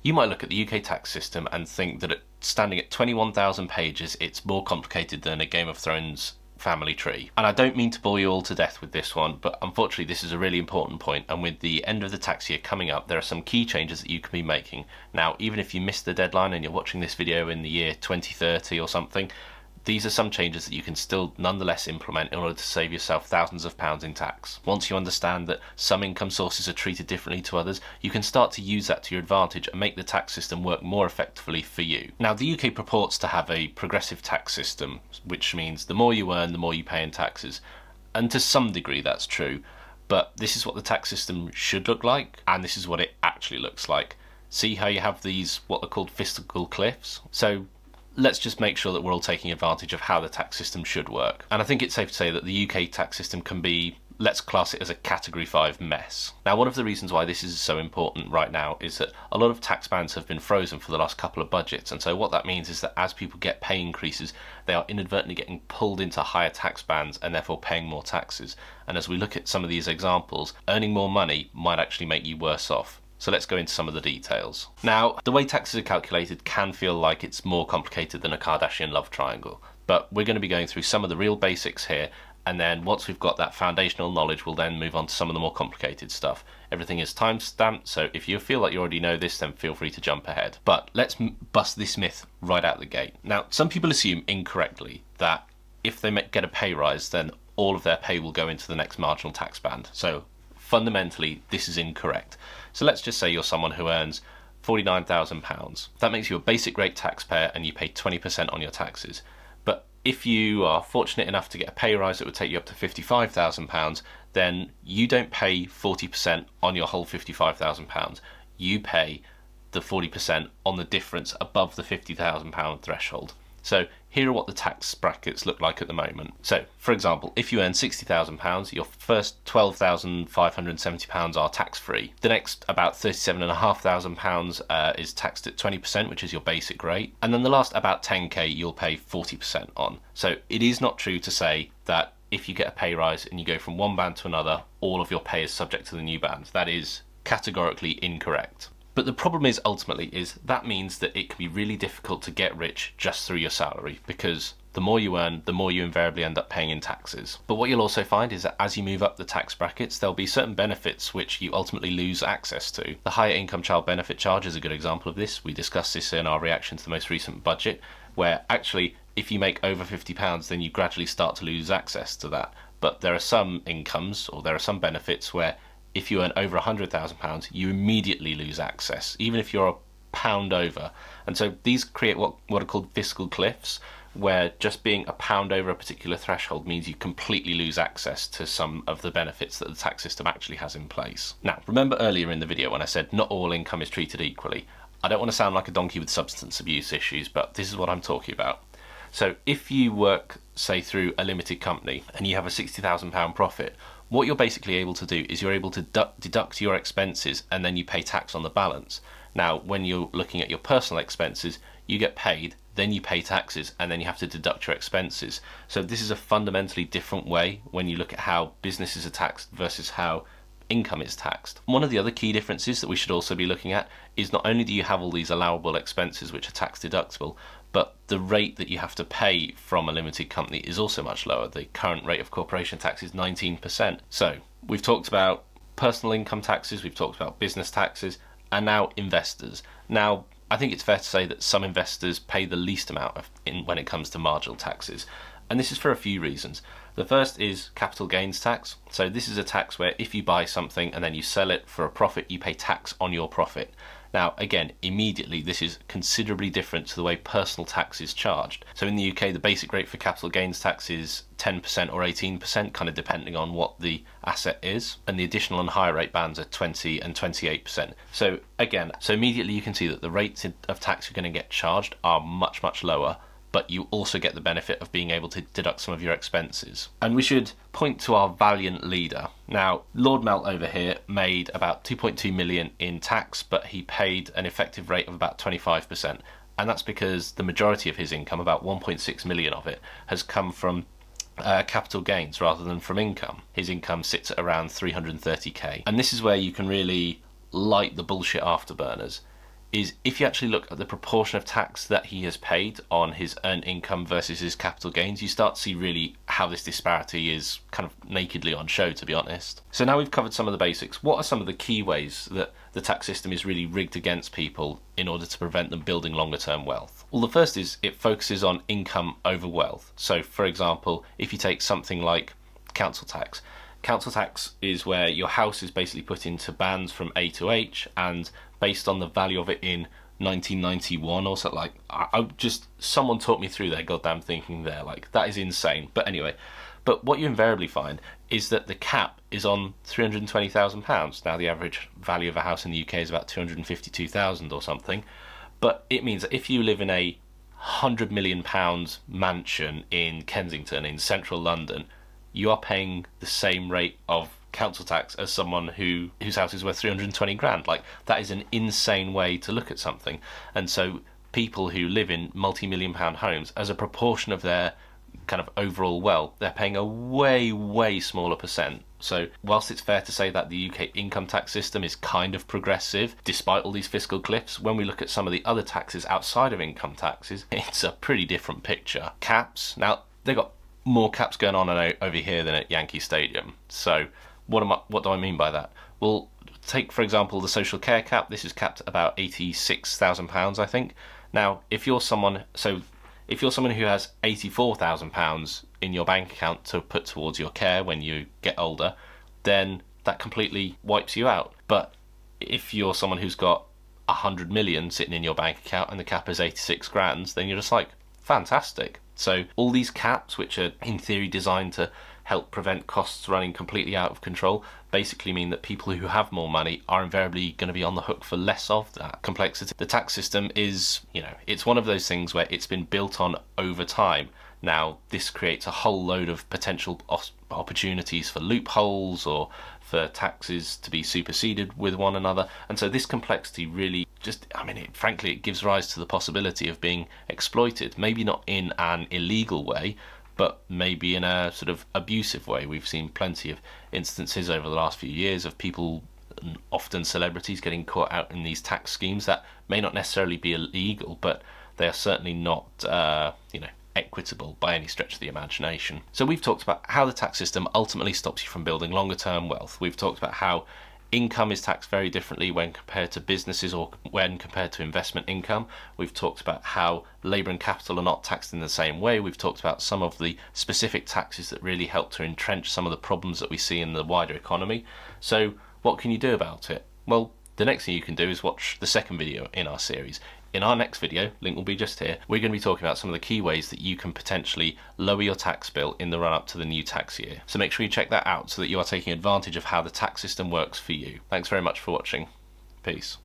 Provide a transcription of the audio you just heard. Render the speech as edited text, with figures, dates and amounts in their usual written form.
You might look at the UK tax system and think that standing at 21,000 pages, it's more complicated than a Game of Thrones family tree. And I don't mean to bore you all to death with this one, but unfortunately this is a really important point, and with the end of the tax year coming up, there are some key changes that you can be making. Now, even if you missed the deadline and you're watching this video in the year 2030 or something, these are some changes that you can still nonetheless implement in order to save yourself thousands of pounds in tax. Once you understand that some income sources are treated differently to others, you can start to use that to your advantage and make the tax system work more effectively for you. Now, the UK purports to have a progressive tax system, which means the more you earn, the more you pay in taxes. And to some degree that's true, but this is what the tax system should look like, and this is what it actually looks like. See how you have these, what are called fiscal cliffs? So let's just make sure that we're all taking advantage of how the tax system should work. And I think it's safe to say that the UK tax system can be, let's class it as a category 5 mess. Now, one of the reasons why this is so important right now is that a lot of tax bands have been frozen for the last couple of budgets, and so what that means is that as people get pay increases, they are inadvertently getting pulled into higher tax bands and therefore paying more taxes. And as we look at some of these examples, earning more money might actually make you worse off. So let's go into some of the details. Now, the way taxes are calculated can feel like it's more complicated than a Kardashian love triangle, but we're going to be going through some of the real basics here, and then once we've got that foundational knowledge, we'll then move on to some of the more complicated stuff. Everything is time-stamped, so if you feel like you already know this, then feel free to jump ahead. But let's bust this myth right out the gate. Now, some people assume incorrectly that if they get a pay rise, then all of their pay will go into the next marginal tax band. So fundamentally, this is incorrect. So let's just say you're someone who earns £49,000. That makes you a basic rate taxpayer and you pay 20% on your taxes. But if you are fortunate enough to get a pay rise that would take you up to £55,000, then you don't pay 40% on your whole £55,000. You pay the 40% on the difference above the £50,000 threshold. So here are what the tax brackets look like at the moment. So, for example, if you earn £60,000, your first £12,570 are tax-free. The next about £37,500 is taxed at 20%, which is your basic rate. And then the last about 10k you'll pay 40% on. So it is not true to say that if you get a pay rise and you go from one band to another, all of your pay is subject to the new band. That is categorically incorrect. But the problem is ultimately that means that it can be really difficult to get rich just through your salary, because the more you earn, the more you invariably end up paying in taxes. But what you'll also find is that as you move up the tax brackets, there'll be certain benefits which you ultimately lose access to. The higher income child benefit charge is a good example of this. We discussed this in our reaction to the most recent budget, where actually if you make over £50, then you gradually start to lose access to that. But there are some incomes, or there are some benefits where if you earn over £100,000, you immediately lose access, even if you're a pound over. And so these create what are called fiscal cliffs, where just being a pound over a particular threshold means you completely lose access to some of the benefits that the tax system actually has in place. Now, remember earlier in the video when I said not all income is treated equally? I don't want to sound like a donkey with substance abuse issues, but this is what I'm talking about. So if you work, say, through a limited company and you have a £60,000 profit, what you're basically able to do is you're able to deduct your expenses and then you pay tax on the balance. Now, when you're looking at your personal expenses, you get paid, then you pay taxes, and then you have to deduct your expenses. So this is a fundamentally different way when you look at how businesses are taxed versus how income is taxed. One of the other key differences that we should also be looking at is not only do you have all these allowable expenses which are tax deductible, but the rate that you have to pay from a limited company is also much lower. The current rate of corporation tax is 19%. So we've talked about personal income taxes, we've talked about business taxes, and now investors. Now, I think it's fair to say that some investors pay the least amount when it comes to marginal taxes. And this is for a few reasons. The first is capital gains tax. So this is a tax where if you buy something and then you sell it for a profit, you pay tax on your profit. Now, again, immediately this is considerably different to the way personal tax is charged. So in the UK, the basic rate for capital gains tax is 10% or 18%, kind of depending on what the asset is. And the additional and higher rate bands are 20 and 28%. So again, immediately you can see that the rates of tax you're going to get charged are much, much lower, but you also get the benefit of being able to deduct some of your expenses. And we should point to our valiant leader. Now, Lord Melt over here made about 2.2 million in tax, but he paid an effective rate of about 25%. And that's because the majority of his income, about 1.6 million of it, has come from capital gains rather than from income. His income sits at around 330k. And this is where you can really light the bullshit afterburners. is if you actually look at the proportion of tax that he has paid on his earned income versus his capital gains, you start to see really how this disparity is kind of nakedly on show, to be honest. So now we've covered some of the basics. What are some of the key ways that the tax system is really rigged against people in order to prevent them building longer term wealth? Well, the first is it focuses on income over wealth. So for example, if you take something like council tax, council tax is where your house is basically put into bands from A to H, and based on the value of it in 1991 or something, like I just, someone taught me through their goddamn thinking there, like that is insane. But anyway, but what you invariably find is that the cap is on £320,000. Now the average value of a house in the UK is about 252,000 or something, but it means that if you live in a £100 million mansion in Kensington in central London, you are paying the same rate of council tax as someone whose house is worth 320 grand. Like, that is an insane way to look at something. And so people who live in multi-million pound homes, as a proportion of their kind of overall wealth, they're paying a way smaller percent. So whilst it's fair to say that the UK income tax system is kind of progressive despite all these fiscal cliffs, when we look at some of the other taxes outside of income taxes, it's a pretty different picture. Caps, now they've got more caps going on over here than at Yankee Stadium. So what do I mean by that? Well, take for example the social care cap. This is capped at about £86,000, I think. Now, if you're someone who has £84,000 in your bank account to put towards your care when you get older, then that completely wipes you out. But if you're someone who's got 100 million sitting in your bank account and the cap is 86 grand, then you're just like, fantastic. So all these caps, which are in theory designed to help prevent costs running completely out of control, basically mean that people who have more money are invariably going to be on the hook for less of that complexity. The tax system is, it's one of those things where it's been built on over time. Now, this creates a whole load of potential opportunities for loopholes or for taxes to be superseded with one another. And so this complexity really frankly, it gives rise to the possibility of being exploited, maybe not in an illegal way, but maybe in a sort of abusive way. We've seen plenty of instances over the last few years of people, often celebrities, getting caught out in these tax schemes that may not necessarily be illegal, but they are certainly not, equitable by any stretch of the imagination. So we've talked about how the tax system ultimately stops you from building longer term wealth. We've talked about how income is taxed very differently when compared to businesses or when compared to investment income. We've talked about how labour and capital are not taxed in the same way. We've talked about some of the specific taxes that really help to entrench some of the problems that we see in the wider economy. So what can you do about it? Well, the next thing you can do is watch the second video in our series. In our next video, link will be just here, we're going to be talking about some of the key ways that you can potentially lower your tax bill in the run-up to the new tax year. So make sure you check that out so that you are taking advantage of how the tax system works for you. Thanks very much for watching. Peace.